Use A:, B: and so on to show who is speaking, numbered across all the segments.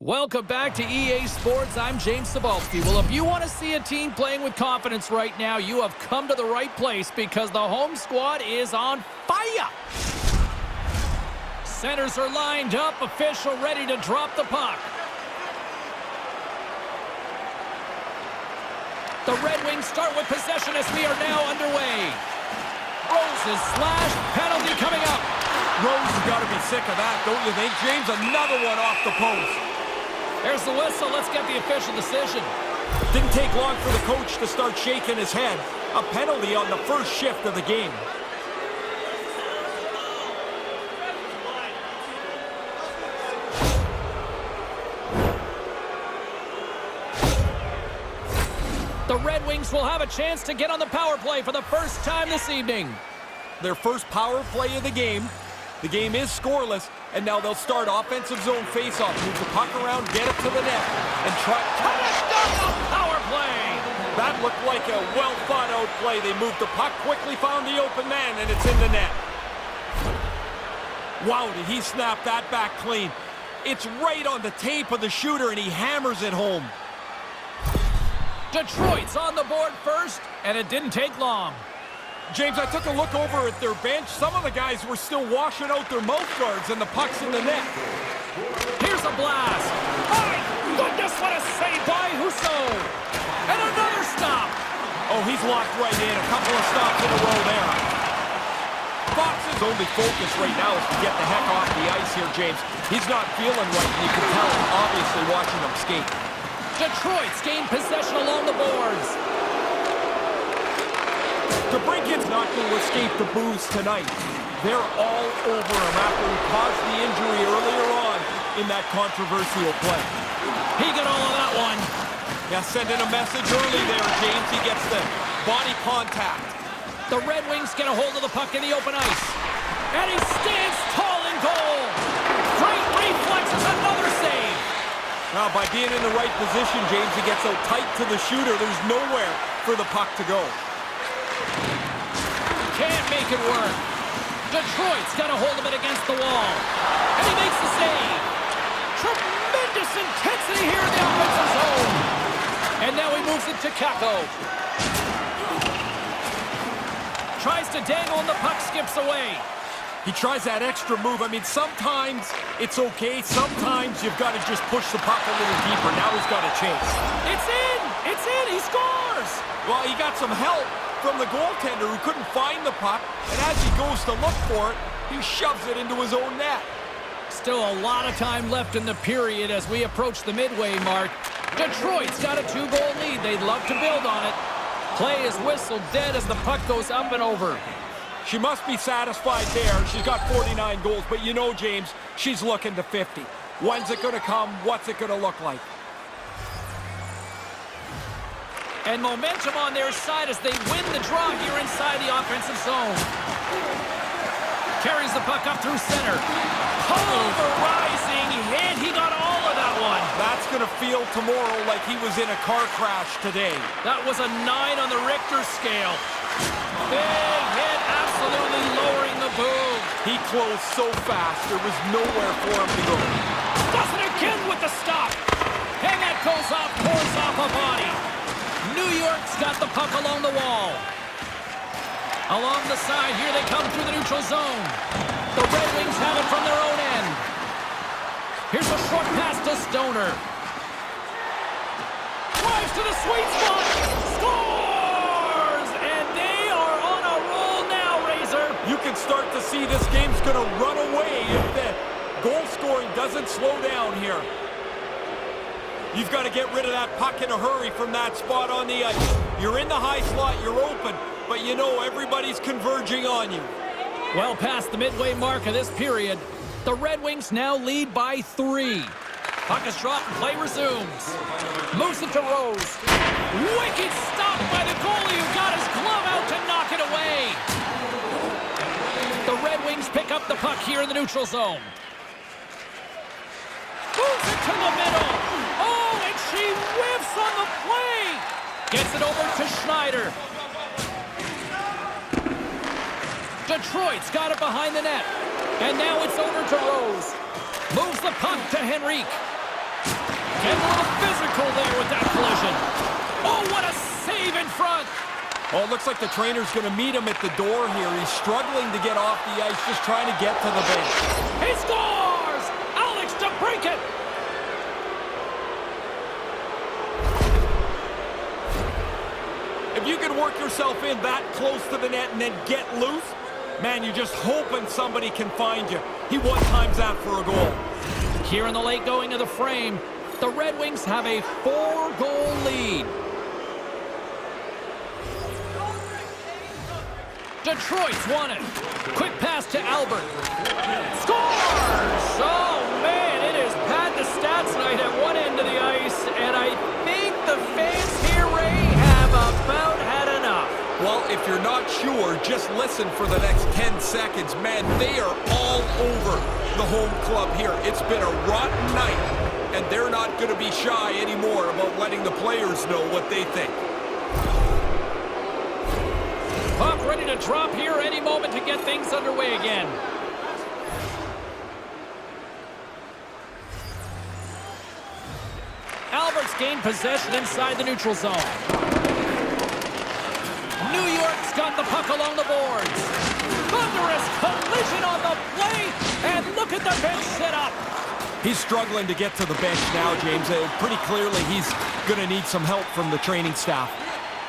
A: Welcome back to EA Sports. I'm James Cebulski. Well, if you want to see a team playing with confidence right now, you have come to the right place because the home squad is on fire. Centers are lined up, official ready to drop the puck. The Red Wings start with possession as we are now underway. Rose is slashed, penalty coming up.
B: Rose has got to be sick of that, don't you think, James? Another one off the post.
A: There's the whistle. Let's get the official decision.
B: Didn't take long for the coach to start shaking his head. A penalty on the first shift of the game.
A: The Red Wings will have a chance to get on the power play for the first time this evening.
B: Their first power play of the game. The game is scoreless, and now they'll start offensive zone face-off. Move the puck around, get it to the net, and try...
A: Power play!
B: That looked like a well-thought-out play. They moved the puck, quickly found the open man, and it's in the net. Wow, did he snap that back clean. It's right on the tape of the shooter, and he hammers it home.
A: Detroit's on the board first, and it didn't take long.
B: James, I took a look over at their bench. Some of the guys were still washing out their mouth guards, and the puck's in the net.
A: Here's a blast. My goodness, what a save by Husso. And another stop.
B: Oh, he's locked right in. A couple of stops in a row there. Fox's only focus right now is to get the heck off the ice here, James. He's not feeling right, and you can tell him, obviously, watching him skate.
A: Detroit's gained possession along the boards.
B: DeBrincat's not going to escape the boos tonight. They're all over him after he caused the injury earlier on in that controversial play.
A: He got all of that one.
B: Yeah, sending a message early there, James. He gets the body contact.
A: The Red Wings get a hold of the puck in the open ice. And he stands tall in goal. Great reflexes, another save.
B: Now, by being in the right position, James, he gets out tight to the shooter. There's nowhere for the puck to go.
A: Can't make it work. Detroit's got a hold of it against the wall. And he makes the save. Tremendous intensity here in the offensive zone. And now he moves it to Kako. Tries to dangle and the puck skips away.
B: He tries that extra move. I mean, sometimes it's okay. Sometimes you've got to just push the puck a little deeper. Now he's got a chance.
A: It's in! It's in! He scores!
B: Well, he got some help from the goaltender who couldn't find the puck. And as he goes to look for it, he shoves it into his own net.
A: Still a lot of time left in the period as we approach the midway mark. Detroit's got a 2-goal lead. They'd love to build on it. Play is whistled dead as the puck goes up and over.
B: She must be satisfied there. She's got 49 goals, but you know, James, she's looking to 50. When's it going to come? What's it going to look like?
A: And momentum on their side as they win the draw here inside the offensive zone. Carries the puck up through center. Pulverizing hit. He got all of that one.
B: That's going to feel tomorrow like he was in a car crash today.
A: That was a 9 on the Richter scale. Big hit, absolutely lowering the boom.
B: He closed so fast, there was nowhere for him to go.
A: Does it again with the stop. And that goes off, pours off a body. New York's got the puck along the wall. Along the side, here they come through the neutral zone. The Red Wings have it from their own end. Here's a short pass to Stoner. Drives to the sweet spot. Scores! And they are on a roll now, Razor.
B: You can start to see this game's going to run away if the goal scoring doesn't slow down here. You've got to get rid of that puck in a hurry from that spot on the ice. You're in the high slot, you're open, but you know everybody's converging on you.
A: Well past the midway mark of this period, the Red Wings now lead by 3. Puck is dropped and play resumes. Moves it to Rose. Wicked stop by the goalie who got his glove out to knock it away. The Red Wings pick up the puck here in the neutral zone. Moves it to the middle. Oh, and she whiffs on the play. Gets it over to Schneider. Detroit's got it behind the net. And now it's over to Rose. Moves the puck to Henrique. Getting a little physical there with that collision. Oh, what a save in front.
B: Oh, it looks like the trainer's going to meet him at the door here. He's struggling to get off the ice, just trying to get to the bench.
A: He scores! Alex to break it.
B: If you can work yourself in that close to the net and then get loose, man, you're just hoping somebody can find you. He one-times that for a goal.
A: Here in the late going of the frame, the Red Wings have a 4-goal lead. Detroit's won it. Quick pass to Albert. Scores! Oh, man, it is Pat the Stats night at one end of the ice, and I think the fans here, Ray, have about had enough.
B: Well, if you're not sure, just listen for the next 10 seconds. Man, they are all over the home club here. It's been a rotten night, and they're not going to be shy anymore about letting the players know what they think.
A: Puck ready to drop here any moment to get things underway again. Albert's gained possession inside the neutral zone. New York's got the puck along the boards. Thunderous collision on the play, and look at the bench set up.
B: He's struggling to get to the bench now, James. Pretty clearly he's going to need some help from the training staff.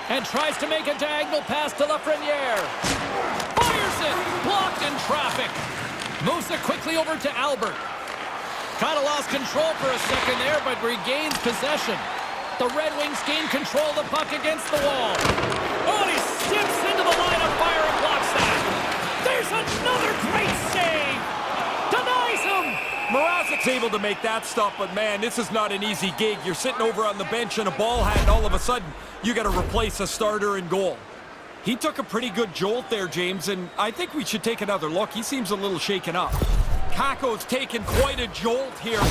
A: And tries to make a diagonal pass to Lafreniere. Fires it! Blocked in traffic. Moves it quickly over to Albert. Kind of lost control for a second there, but regains possession. The Red Wings gain control of the puck against the wall. Oh, and he steps into the line of fire and blocks that. There's another great save. Denies him.
B: Mrazek's able to make that stop, but man, this is not an easy gig. You're sitting over on the bench in a ball hat, and all of a sudden, you got to replace a starter in goal. He took a pretty good jolt there, James, and I think we should take another look. He seems a little shaken up. Kakko's taken quite a jolt here.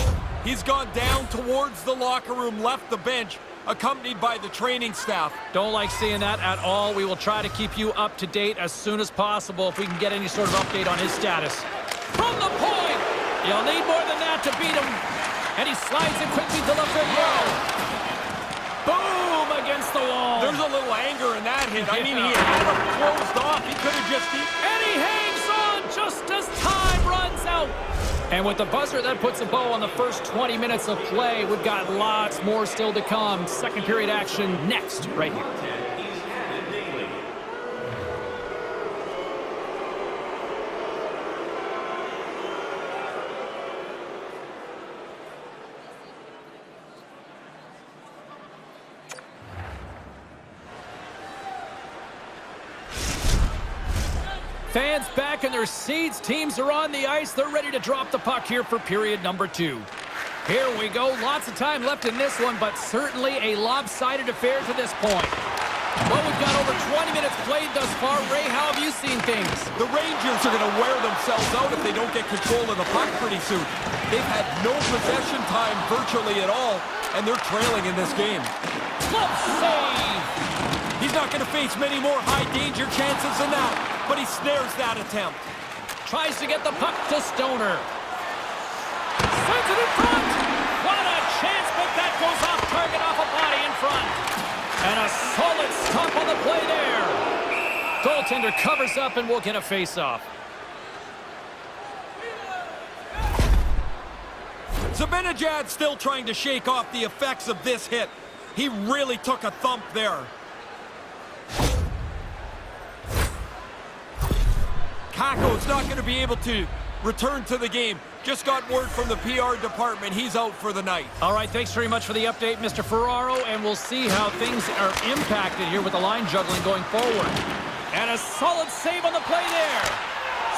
B: He's gone down towards the locker room, left the bench, accompanied by the training staff.
A: Don't like seeing that at all. We will try to keep you up to date as soon as possible if we can get any sort of update on his status. From the point! You'll need more than that to beat him. And he slides it quickly to Lafreniere. Boom! Against the wall.
B: There's a little anger in that hit. I mean, he had him closed off. He could have just...
A: And he hangs on just as time runs out. And with the buzzer, that puts a bow on the first 20 minutes of play. We've got lots more still to come. Second period action next, right here. Fans back in their seats. Teams are on the ice. They're ready to drop the puck here for period number 2. Here we go. Lots of time left in this one, but certainly a lopsided affair to this point. Well, we've got over 20 minutes played thus far. Ray, how have you seen things?
B: The Rangers are going to wear themselves out if they don't get control of the puck pretty soon. They've had no possession time virtually at all, and they're trailing in this game.
A: Glove save!
B: He's not going to face many more high-danger chances than that, but he snares that attempt.
A: Tries to get the puck to Stoner. Sends it in front! What a chance, but that goes off target, off a body in front. And a solid stop on the play there. Goaltender covers up and we'll get a face-off.
B: Zibanejad's still trying to shake off the effects of this hit. He really took a thump there. Kakko's not going to be able to return to the game. Just got word from the PR department. He's out for the night.
A: All right, thanks very much for the update, Mr. Ferraro, and we'll see how things are impacted here with the line juggling going forward. And a solid save on the play there.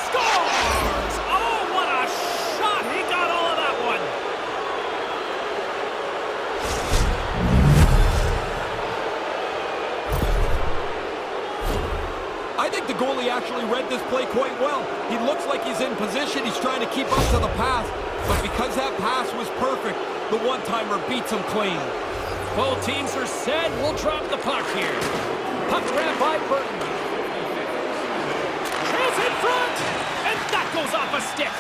A: Scores! Oh, what a shot! He got all of that one.
B: I think the goalie actually read this play quite well. He looks like he's in position. He's trying to keep up to the pass. But because that pass was perfect, the one-timer beats him clean.
A: Both teams are set. We'll drop the puck here. Puck grab by Burton. Trails in front. And that goes off a stick.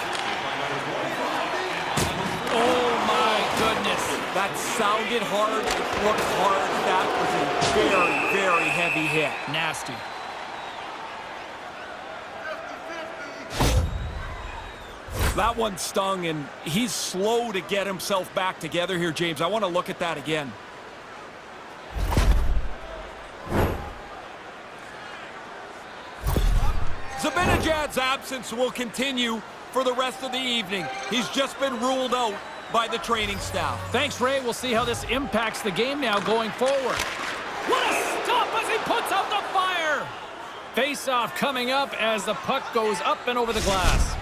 A: Oh, my goodness.
B: That That sounded hard, looked hard. That was a very, very heavy hit.
A: Nasty.
B: That one stung, and he's slow to get himself back together here, James. I want to look at that again. Zibanejad's absence will continue for the rest of the evening. He's just been ruled out by the training staff.
A: Thanks, Ray. We'll see how this impacts the game now going forward. What a stop as he puts out the fire! Face-off coming up as the puck goes up and over the glass.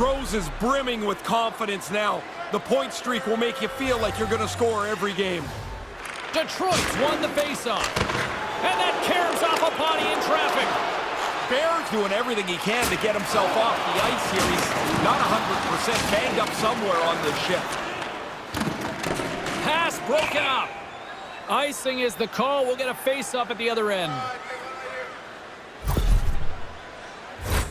B: Rose is brimming with confidence now. The point streak will make you feel like you're going to score every game.
A: Detroit's won the face-off. And that caroms off a body in traffic.
B: Bear's doing everything he can to get himself off the ice here. He's not 100% banged up somewhere on this shift.
A: Pass broken up. Icing is the call. We'll get a face-off at the other end.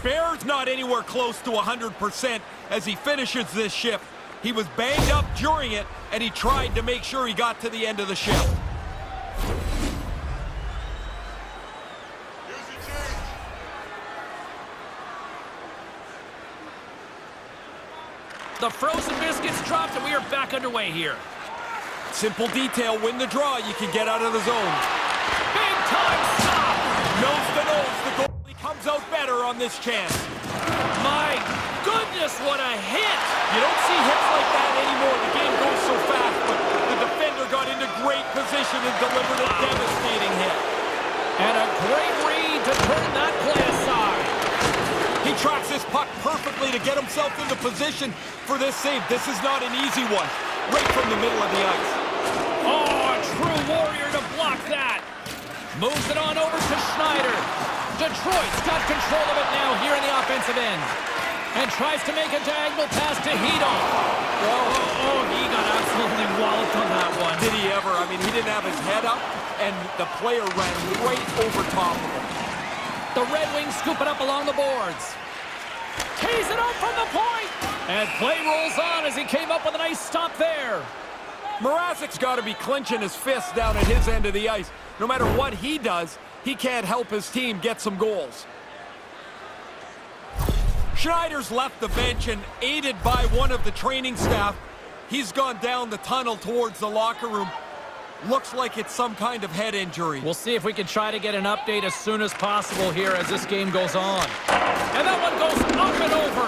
B: Bear's not anywhere close to 100% as he finishes this shift. He was banged up during it, and he tried to make sure he got to the end of the shift.
A: The frozen biscuits dropped, and we are back underway here.
B: Simple detail, win the draw, you can get out of the zone.
A: Big time stop!
B: Nose to nose, the goalie comes out better on this chance.
A: My goodness, what a hit!
B: You don't see hits like that anymore. The game goes so fast, but the defender got into great position and delivered a devastating hit.
A: And a great read to turn that play aside.
B: He tracks this puck perfectly to get himself into position for this save. This is not an easy one. Right from the middle of the ice.
A: Oh, a true warrior to block that. Moves it on over to Schneider. Detroit's got control of it now here in the offensive end. And tries to make a diagonal pass to Hedo. Oh, he got absolutely walloped on that one.
B: Did he ever? I mean, he didn't have his head up, and the player ran right over top of him.
A: The Red Wings scoop it up along the boards. Tees it up from the point. And play rolls on as he came up with a nice stop there.
B: Mrazek's got to be clenching his fists down at his end of the ice. No matter what he does, he can't help his team get some goals. Schneider's left the bench, and aided by one of the training staff, he's gone down the tunnel towards the locker room. Looks like it's some kind of head injury.
A: We'll see if we can try to get an update as soon as possible here as this game goes on. And that one goes up and over.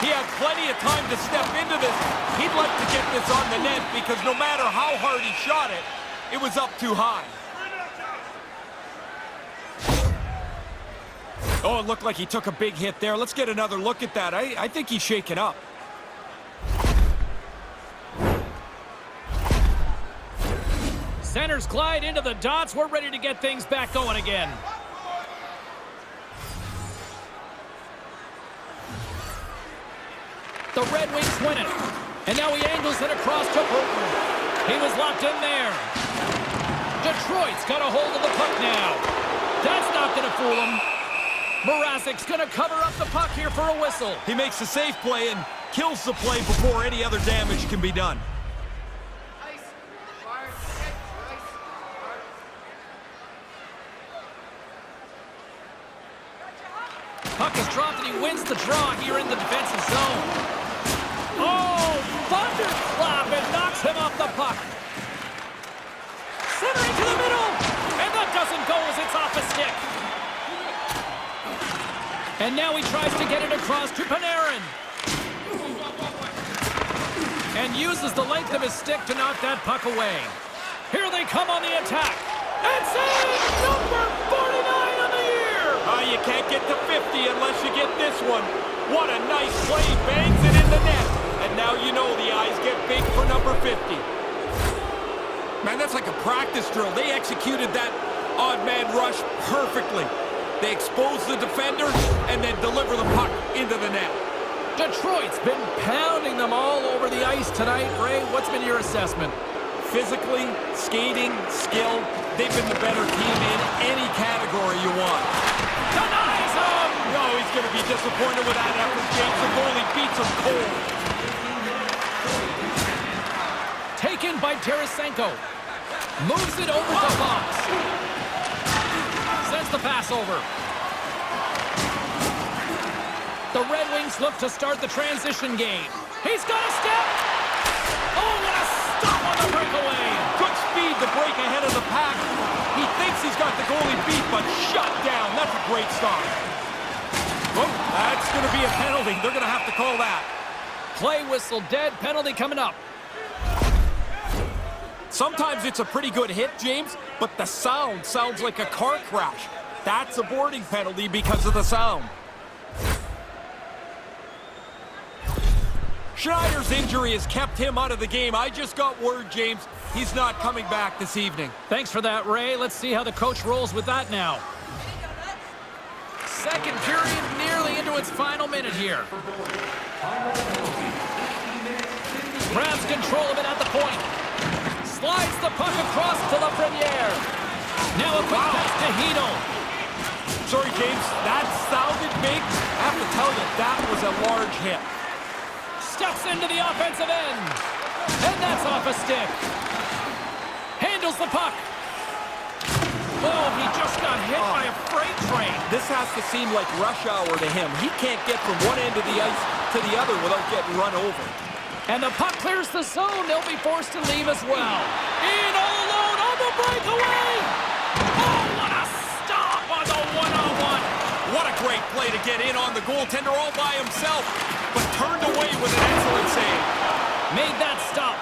B: He had plenty of time to step into this. He'd like to get this on the net because no matter how hard he shot it, it was up too high. Oh, it looked like he took a big hit there. Let's get another look at that. I think he's shaken up.
A: Centers glide into the dots. We're ready to get things back going again. The Red Wings win it. And now he angles it across to Bruton. He was locked in there. Detroit's got a hold of the puck now. That's not going to fool him. Mrazek's going to cover up the puck here for a whistle.
B: He makes a safe play and kills the play before any other damage can be done.
A: Puck is dropped and he wins the draw here in the defensive zone. Oh, thunderclap, and knocks him off the puck. Centering to the middle, and that doesn't go as it's off a stick. And now he tries to get it across to Panarin. And uses the length of his stick to knock that puck away. Here they come on the attack. And save number 49 of the year.
B: You can't get to 50 unless you get this one. What a nice play. Bangs it in the net. And now you know the eyes get big for number 50. Man, that's like a practice drill. They executed that odd man rush perfectly. They expose the defender and then deliver the puck into the net.
A: Detroit's been pounding them all over the ice tonight. Ray, what's been your assessment?
B: Physically, skating, skill, they've been the better team in any category you want.
A: Denies him!
B: No, he's going to be disappointed with that effort, James. The goalie beats him cold.
A: Taken by Tarasenko. Moves it over to Fox. Sends the pass over. The Red Wings look to start the transition game. He's got a step. Oh, what a stop on the breakaway.
B: Good speed to break ahead of the pack. He thinks he's got the goalie beat, but shut down. That's a great stop. Oh, that's going to be a penalty. They're going to have to call that.
A: Play whistle dead. Penalty coming up.
B: Sometimes it's a pretty good hit, James, but the sound sounds like a car crash. That's a boarding penalty because of the sound. Schneider's injury has kept him out of the game. I just got word, James, he's not coming back this evening.
A: Thanks for that, Ray. Let's see how the coach rolls with that now. Second period nearly into its final minute here. Grabs control of it at the point. Slides the puck across to Lafreniere. Now a quick pass to Hito.
B: Sorry, James, that sounded big. I have to tell you, that was a large hit.
A: Steps into the offensive end. And that's off a stick. Handles the puck. Oh, he just got hit by a freight train.
B: This has to seem like rush hour to him. He can't get from one end of the ice to the other without getting run over.
A: And the puck clears the zone. They'll be forced to leave as well. In all alone on the breakaway. Oh, what a stop on the one-on-one.
B: What a great play to get in on the goaltender all by himself, but turned away with an excellent save.
A: Made that stop.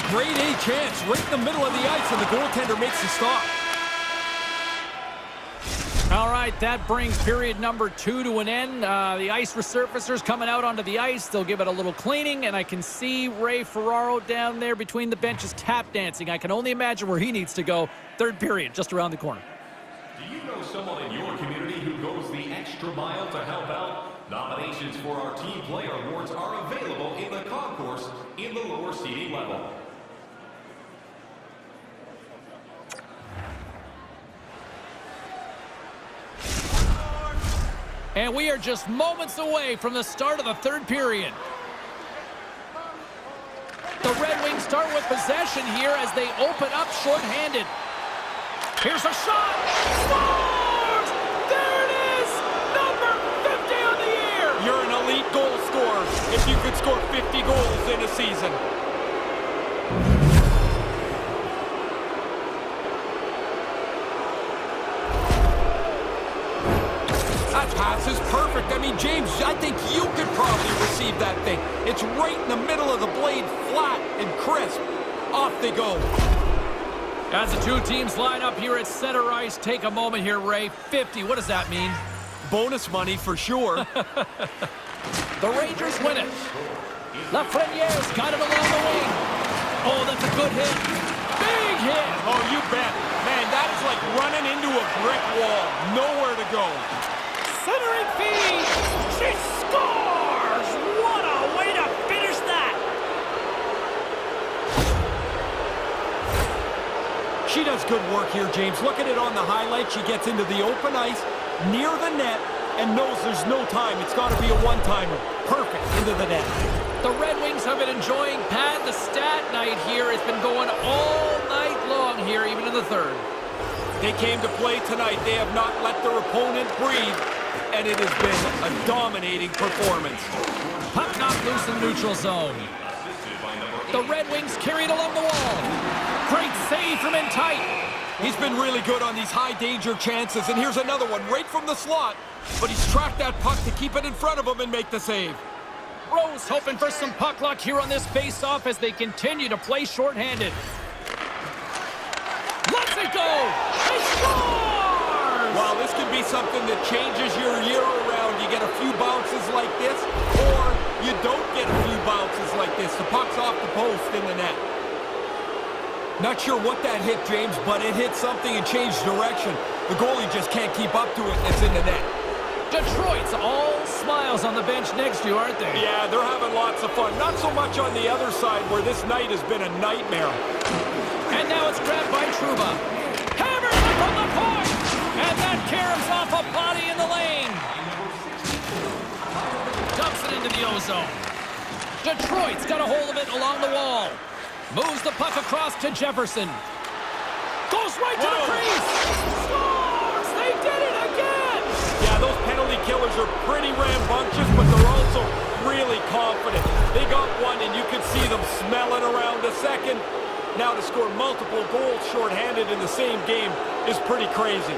B: Great A chance right in the middle of the ice, and the goaltender makes the stop.
A: All right, that brings period number 2 to an end. The ice resurfacers coming out onto the ice. They'll give it a little cleaning, and I can see Ray Ferraro down there between the benches tap dancing. I can only imagine where he needs to go. Third period, just around the corner.
C: Do you know someone in your community who goes the extra mile to help out? Nominations for our Team Player Awards are available in the concourse in the lower seating level.
A: And we are just moments away from the start of the third period. The Red Wings start with possession here as they open up shorthanded. Here's a shot. Scores! There it is! Number 50 on the year!
B: You're an elite goal scorer if you could score 50 goals in a season. That pass is perfect. I mean, James, I think you could probably receive that thing. It's right in the middle of the blade, flat and crisp. Off they go.
A: As the two teams line up here at center ice, take a moment here, Ray. 50, what does that mean?
B: Bonus money for sure.
A: The Rangers win it. Lafreniere's got it along the wing. Oh, that's a good hit. Big hit.
B: Oh, you bet. Man, that is like running into a brick wall. Nowhere to go.
A: Centering feed. She scores. What a way to finish that.
B: She does good work here, James. Look at it on the highlight. She gets into the open ice, near the net, and knows there's no time. It's got to be a one-timer. Perfect into the net.
A: The Red Wings have been enjoying Pad the Stat night here. It's been going all night long here, even in the third.
B: They came to play tonight. They have not let their opponent breathe, and it has been a dominating performance.
A: Puck knocked loose in the neutral zone. The Red Wings carried along the wall. Great save from in tight.
B: He's been really good on these high-danger chances, and here's another one right from the slot, but he's tracked that puck to keep it in front of him and make the save.
A: Rose hoping for some puck luck here on this face-off as they continue to play shorthanded. Lets it go! He scores!
B: Well, this could be something that changes your year around. You get a few bounces like this, or you don't get a few bounces like this. The puck's off the post in the net. Not sure what that hit, James, but it hit something and changed direction. The goalie just can't keep up to it, and it's in the net.
A: Detroit's all smiles on the bench next to you, aren't they?
B: Yeah, they're having lots of fun. Not so much on the other side, where this night has been a nightmare.
A: And now it's grabbed by Trouba. Hammers it from the point! And that caroms off a body in the lane. Dumps it into the ozone. Detroit's got a hold of it along the wall. Moves the puck across to Jefferson. Goes right to the crease. Scores! They did it again!
B: Yeah, those penalty killers are pretty rambunctious, but they're also really confident. They got one, and you can see them smelling around a second. Now to score multiple goals shorthanded in the same game is pretty crazy.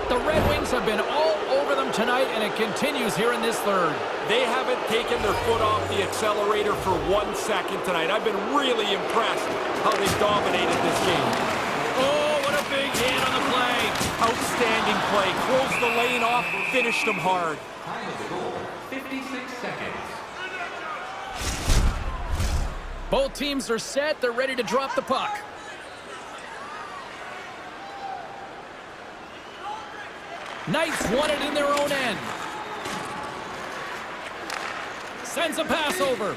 A: The Red Wings have been all over them tonight, and it continues here in this third.
B: They haven't taken their foot off the accelerator for 1 second tonight. I've been really impressed how they dominated this game.
A: Oh, what a big hit on the play.
B: Outstanding play. Closed the lane off, finished them hard.
C: Time of the goal, 56 seconds.
A: Both teams are set. They're ready to drop the puck. Knights won it in their own end. Sends a pass over.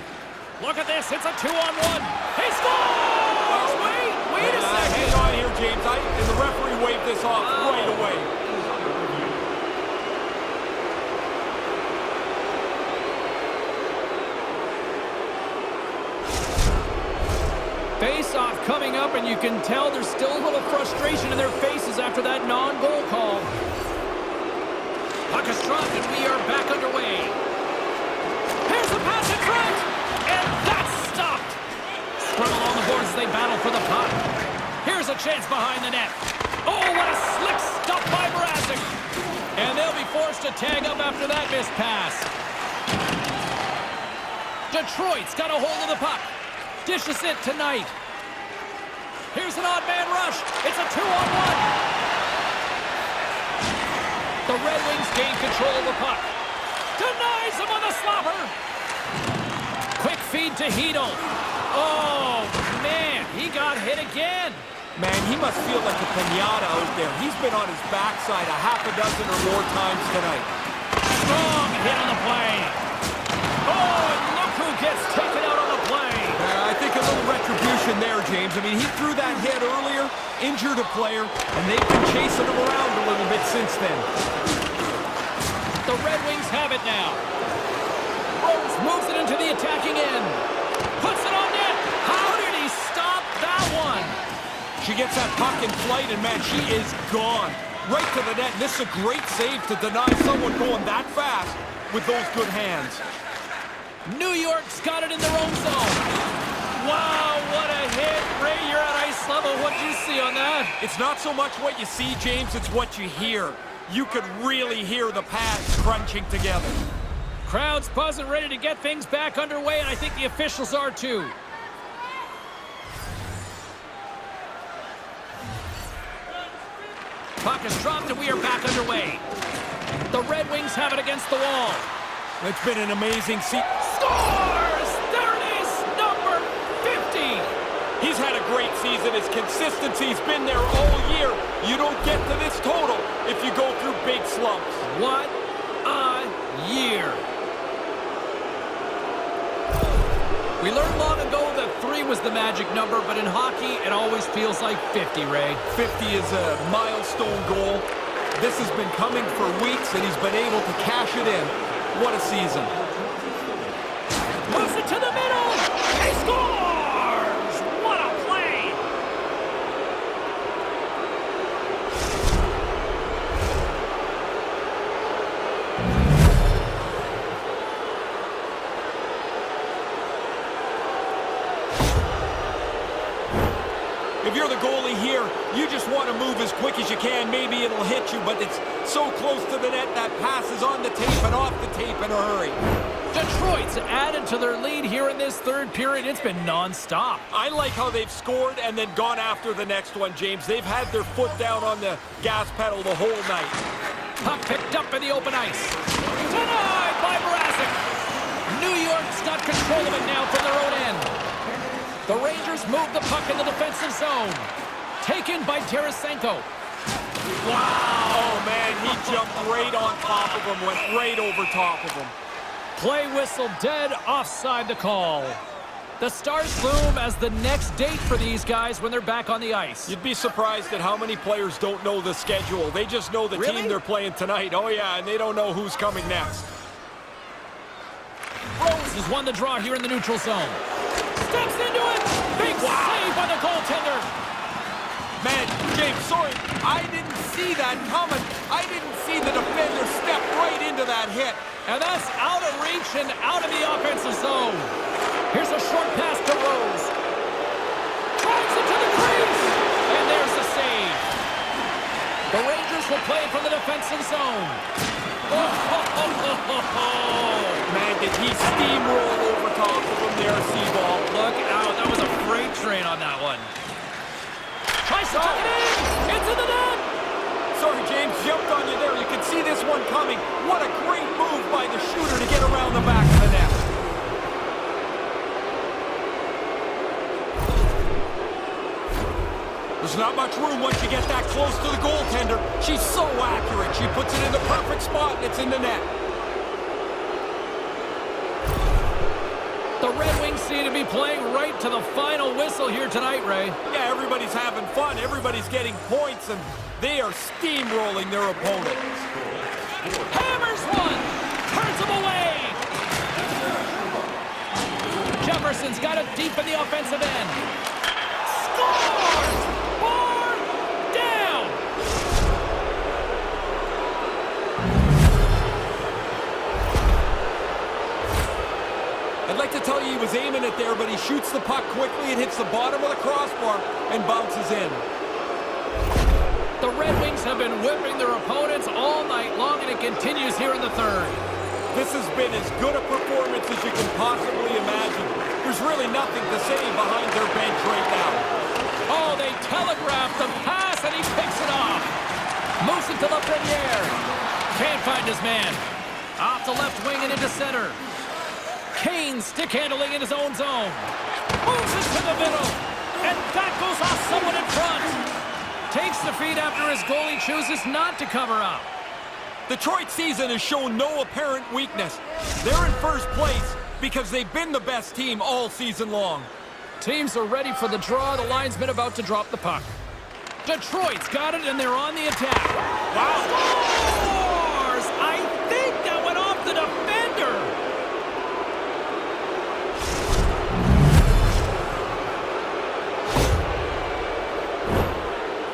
A: Look at this. It's a 2-on-1. He scores! Wait a second.
B: Hang on here, James. And the referee waved this off right away.
A: Face-off coming up, and you can tell there's still a little frustration in their faces after that non-goal call. Puck is dropped, and we are back underway. Here's the pass in front, and that's stopped. Scrum along the boards as they battle for the puck. Here's a chance behind the net. Oh, what a slick stop by Mrazek. And they'll be forced to tag up after that missed pass. Detroit's got a hold of the puck. Dishes it tonight. Here's an odd man rush. It's a 2-on-1. The Red Wings gain control of the puck. Denies him on the slapper. Quick feed to Hedl. Oh, man, he got hit again.
B: Man, he must feel like a piñata out there. He's been on his backside a half a dozen or more times tonight.
A: Strong hit on the play. Oh, and look who gets taken out on the play.
B: I think a little retribution there, James. I mean, he threw that hit earlier, injured a player, and they've been chasing him around a little bit since then.
A: The Red Wings have it now. Rose moves it into the attacking end. Puts it on net. How did he stop that one?
B: She gets that puck in flight, and man, she is gone. Right to the net, and this is a great save to deny someone going that fast with those good hands.
A: New York's got it in their own zone. Wow, what a hit. Ray, you're at ice level. What did you see on that?
B: It's not so much what you see, James, it's what you hear. You could really hear the pads crunching together.
A: Crowd's buzzing, ready to get things back underway, and I think the officials are too. Puck is dropped, and we are back underway. The Red Wings have it against the wall.
B: It's been an amazing season.
A: Scores! There it is, number 50.
B: He's had a great season. His consistency's been there all year. You don't get to this total if you go through big slumps.
A: What a year. We learned long ago that 3 was the magic number, but in hockey, it always feels like 50, Ray.
B: 50 is a milestone goal. This has been coming for weeks, and he's been able to cash it in. What a season.
A: Moves it to the middle. He scores! What a play!
B: If you're the goalie here, you just want to move as quick as you can. Maybe it'll hit you, but it's so close to the net that pass is on the tape and off the tape in a hurry.
A: Detroit's added to their lead here in this third period. It's been non-stop.
B: I like how they've scored and then gone after the next one, James. They've had their foot down on the gas pedal the whole night.
A: Puck picked up in the open ice. Denied by Mrazek. New York's got control of it now from their own end. The Rangers move the puck in the defensive zone. Taken by Tarasenko.
B: Wow! Oh, man, he jumped right on top of him, went right over top of him.
A: Play whistle dead, offside the call. The Stars loom as the next date for these guys when they're back on the ice.
B: You'd be surprised at how many players don't know the schedule. They just know the team they're playing tonight. Oh, yeah, and they don't know who's coming next.
A: Rose has won the draw here in the neutral zone. Steps into it. Big save by the goaltender.
B: Man, James, sorry, I didn't see that coming. I didn't see the defender step right into that hit.
A: And that's out of reach and out of the offensive zone. Here's a short pass to Rose. Drives it to the crease. And there's the save. The Rangers will play from the defensive zone.
B: Man, did he steamroll over top of him there, Seaball.
A: Look out. That was a freight train on that one. Tries to tuck it in. It's in the net.
B: Sorry, James, jumped on you there. You could see this one coming. What a great move by the shooter to get around the back of the net. There's not much room once you get that close to the goaltender. She's so accurate. She puts it in the perfect spot, and it's in the net.
A: The Red Wings seem to be playing right to the final whistle here tonight, Ray.
B: Yeah, everybody's having fun. Everybody's getting points, and they are steamrolling their opponent.
A: Hammers one. Turns him away. Jefferson's got it deep in the offensive end. Scores! Bar down!
B: I'd like to tell you he was aiming it there, but he shoots the puck quickly and hits the bottom of the crossbar and bounces in.
A: The Red Wings have been whipping their opponents all night long, and it continues here in the third.
B: This has been as good a performance as you can possibly imagine. There's really nothing to say behind their bench right now.
A: Oh, they telegraphed the pass, and he picks it off. Moves it to Lafreniere. Can't find his man. Off the left wing and into center. Kane stick handling in his own zone. Moves it to the middle. And that goes off someone in front. Takes the feed after his goalie chooses not to cover up.
B: Detroit's season has shown no apparent weakness. They're in first place because they've been the best team all season long.
A: Teams are ready for the draw. The linesman about to drop the puck. Detroit's got it, and they're on the attack.
B: Wow.
A: Scores! I think that went off the defender.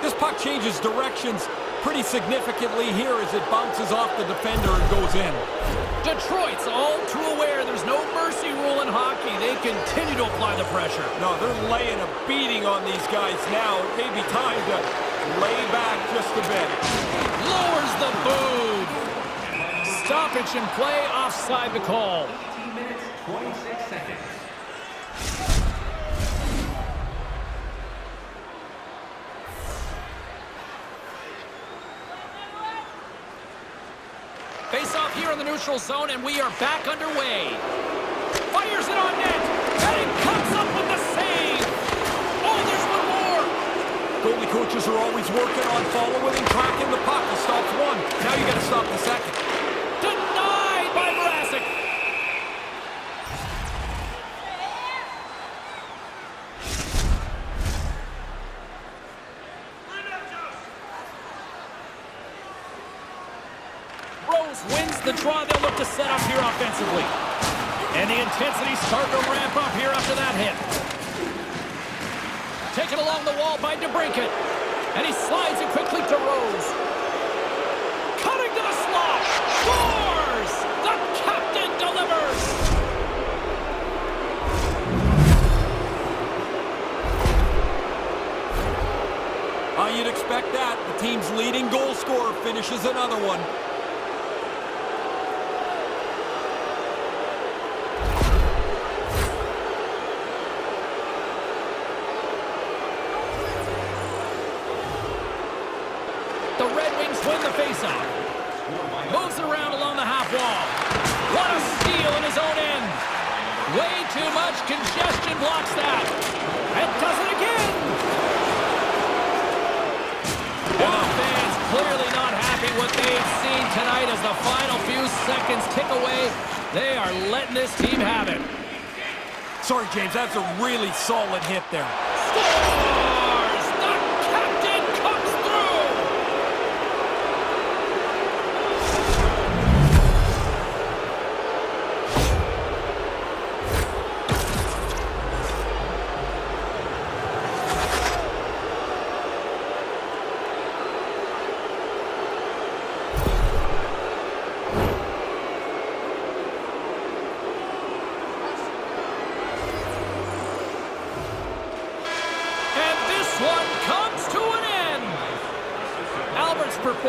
B: This puck changes directions pretty significantly here as it bounces off the defender and goes in.
A: Detroit's all too aware there's no mercy rule in hockey. They continue to apply the pressure.
B: No, they're laying a beating on these guys now. It may be time to lay back just a bit.
A: Lowers the boot. Stoppage in play, offside the call.
C: 18 minutes, 26 seconds.
A: Face-off here in the neutral zone, and we are back underway. Fires it on net, and it comes up with the save. Oh, there's one more.
B: Goalie coaches are always working on following and tracking the puck. He stops one. Now you got to stop the second.
A: Denied by Mrazek. Rose wins the draw. They'll look to set up here offensively. And the intensity's starting to ramp up here after that hit. Taken along the wall by DeBrincat. And he slides it quickly to Rose. Cutting to the slot. Scores! The captain delivers!
B: You'd expect that. The team's leading goal scorer finishes another one.
A: The Red Wings win the faceoff. Moves around along the half wall. What a steal in his own end. Way too much congestion blocks that. And does it again. And the fans clearly not happy what they've seen tonight as the final few seconds tick away. They are letting this team have it.
B: Sorry, James, that's a really solid hit there.
A: Scores! The captain comes through!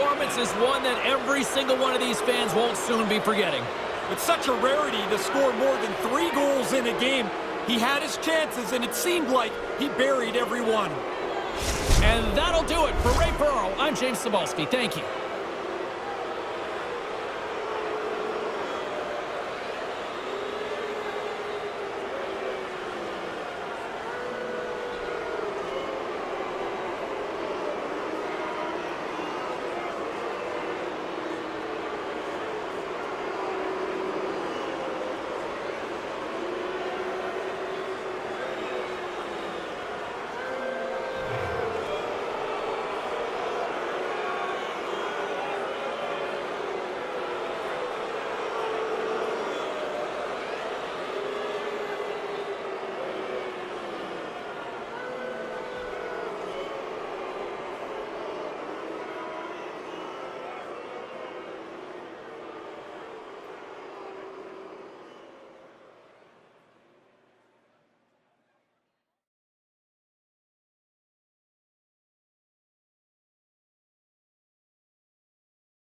A: performance is one that every single one of these fans won't soon be forgetting.
B: It's such a rarity to score more than 3 goals in a game. He had his chances, and it seemed like he buried every one.
A: And that'll do it for Ray Pearl. I'm James Cebulski. Thank you.